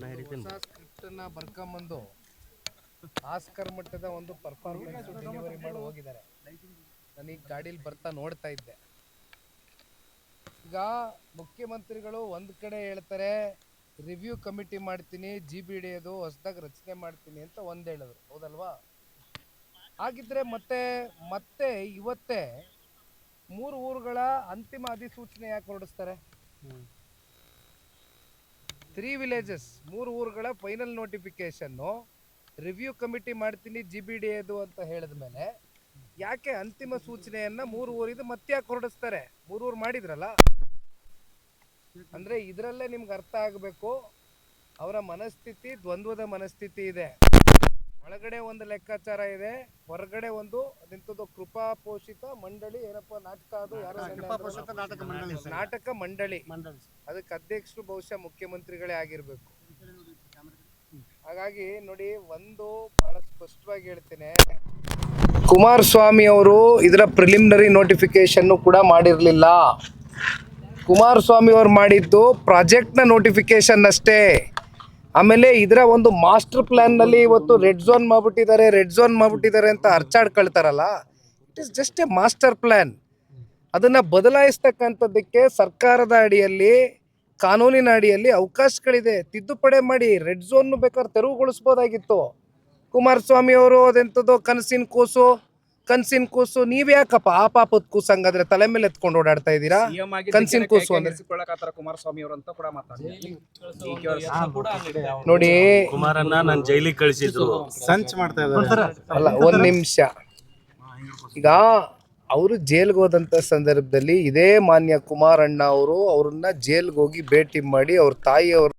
ಹೊಸ ಸ್ಕ್ರಿಪ್ಟನ್ನು ಬರ್ಕೊಂಬಂದು ಆಸ್ಕರ್ ಮಟ್ಟದ ಒಂದು ಪರ್ಫಾರ್ಮೆನ್ಸ್ ಡೆಲಿವರಿ ಮಾಡಿ ಹೋಗಿದ್ದಾರೆ. ನನಗೆ ಗಾಡೀಲಿ ಬರ್ತಾ ನೋಡ್ತಾ ಇದ್ದೆ. ಈಗ ಮುಖ್ಯಮಂತ್ರಿಗಳು ಒಂದು ಕಡೆ ಹೇಳ್ತಾರೆ ರಿವ್ಯೂ ಕಮಿಟಿ ಮಾಡ್ತೀನಿ, GBD ಅದು ಹೊಸದಾಗಿ ರಚನೆ ಮಾಡ್ತೀನಿ ಅಂತ ಒಂದು ಹೇಳಿದ್ರು, ಹೌದಲ್ವಾ? ಹಾಗಿದ್ರೆ ಮತ್ತೆ ಇವತ್ತೇ 3 ಊರುಗಳ ಅಂತಿಮ ಅಧಿಸೂಚನೆ ಯಾಕೆ ಹೊರಡಿಸ್ತಾರೆ? 3 ವಿಲೇಜಸ್ 3 ಊರುಗಳ ಫೈನಲ್ ನೋಟಿಫಿಕೇಶನ್ನು ರಿವ್ಯೂ ಕಮಿಟಿ ಮಾಡ್ತೀನಿ GBD ಅದು ಅಂತ ಹೇಳಿದ ಮೇಲೆ ಯಾಕೆ ಅಂತಿಮ ಸೂಚನೆಯನ್ನ 3 ಊರಿದು ಮತ್ತೆ ಯಾಕೆ ಹೊರಡಿಸ್ತಾರೆ? 3 ಊರು ಮಾಡಿದ್ರಲ್ಲ. ಅಂದ್ರೆ ಇದರಲ್ಲೇ ನಿಮ್ಗೆ ಅರ್ಥ ಆಗಬೇಕು ಅವರ ಮನಸ್ಥಿತಿ, ದ್ವಂದ್ವದ ಮನಸ್ಥಿತಿ ಇದೆ. ಒಳಗಡೆ ಒಂದು ಲೆಕ್ಕಾಚಾರ ಇದೆ, ಹೊರಗಡೆ ಒಂದು ಅದೆಂಥದ್ದು ಕೃಪಾ ಪೋಷಿತ ಮಂಡಳಿ, ಏನಪ್ಪ ನಾಟಕ ಅದು ಯಾರು ನಾಟಕ ಮಂಡಳಿ, ಅದಕ್ಕೆ ಅಧ್ಯಕ್ಷರು ಬಹುಶಃ ಮುಖ್ಯಮಂತ್ರಿಗಳೇ ಆಗಿರ್ಬೇಕು. ಹಾಗಾಗಿ ನೋಡಿ, ಒಂದು ಬಹಳ ಸ್ಪಷ್ಟವಾಗಿ ಹೇಳ್ತೇನೆ, ಕುಮಾರಸ್ವಾಮಿ ಅವರು ಇದರ ಪ್ರಿಲಿಮಿನರಿ ನೋಟಿಫಿಕೇಶನ್ ಕೂಡ ಮಾಡಿರಲಿಲ್ಲ. ಕುಮಾರಸ್ವಾಮಿ ಅವರು ಮಾಡಿದ್ದು ಪ್ರಾಜೆಕ್ಟ್ನ ನೋಟಿಫಿಕೇಶನ್ ಅಷ್ಟೇ. ಆಮೇಲೆ ಇದರ ಒಂದು ಮಾಸ್ಟರ್ ಪ್ಲ್ಯಾನ್ನಲ್ಲಿ ಇವತ್ತು ರೆಡ್ ಝೋನ್ ಮಾಡಿಬಿಟ್ಟಿದ್ದಾರೆ ಅಂತ ಅರ್ಚಾಡ್ಕೊಳ್ತಾರಲ್ಲ, it is just a master plan. ಅದನ್ನು ಬದಲಾಯಿಸ್ತಕ್ಕಂಥದ್ದಕ್ಕೆ ಸರ್ಕಾರದ ಅಡಿಯಲ್ಲಿ, ಕಾನೂನಿನ ಅಡಿಯಲ್ಲಿ ಅವಕಾಶಗಳಿದೆ. ತಿದ್ದುಪಡಿ ಮಾಡಿ ರೆಡ್ ಝೋನ್ ಬೇಕಾದ್ರೆ ತೆರವುಗೊಳಿಸ್ಬೋದಾಗಿತ್ತು. ಕುಮಾರಸ್ವಾಮಿ ಅವರು ಅದೆಂಥದ್ದು ಕನಸಿನ ಕೂಸು ನೀವ್ಯಾಕಪ್ಪ ಆ ಪಾಪದ ಕೂಸು ಹಂಗಾದ್ರೆ ತಲೆ ಮೇಲೆ ಎತ್ಕೊಂಡು ಓಡಾಡ್ತಾ ಇದ್ದೀರಾ? ಕನಸಿನ ಕೂಸು ಅಂದ್ರೆ ನೋಡಿ, ಕುಮಾರಣ್ಣ ನಾನು ಜೈಲಿಗೆ ಕಳಿಸಿದ್ರು ಸಂಚ್ ಮಾಡ್ತಾ ಇದ್ದಾರೆ. ಅಲ್ಲ, ಒಂದು ನಿಮಿಷ. ಈಗ ಅವರು ಜೈಲ್ಗೆ ಹೋದಂಥ ಸಂದರ್ಭದಲ್ಲಿ ಇದೇ ಮಾನ್ಯ ಕುಮಾರಣ್ಣ ಅವರು ಅವ್ರನ್ನ ಜೈಲ್ಗೆ ಹೋಗಿ ಭೇಟಿ ಮಾಡಿ ಅವ್ರ ತಾಯಿಯವ್ರ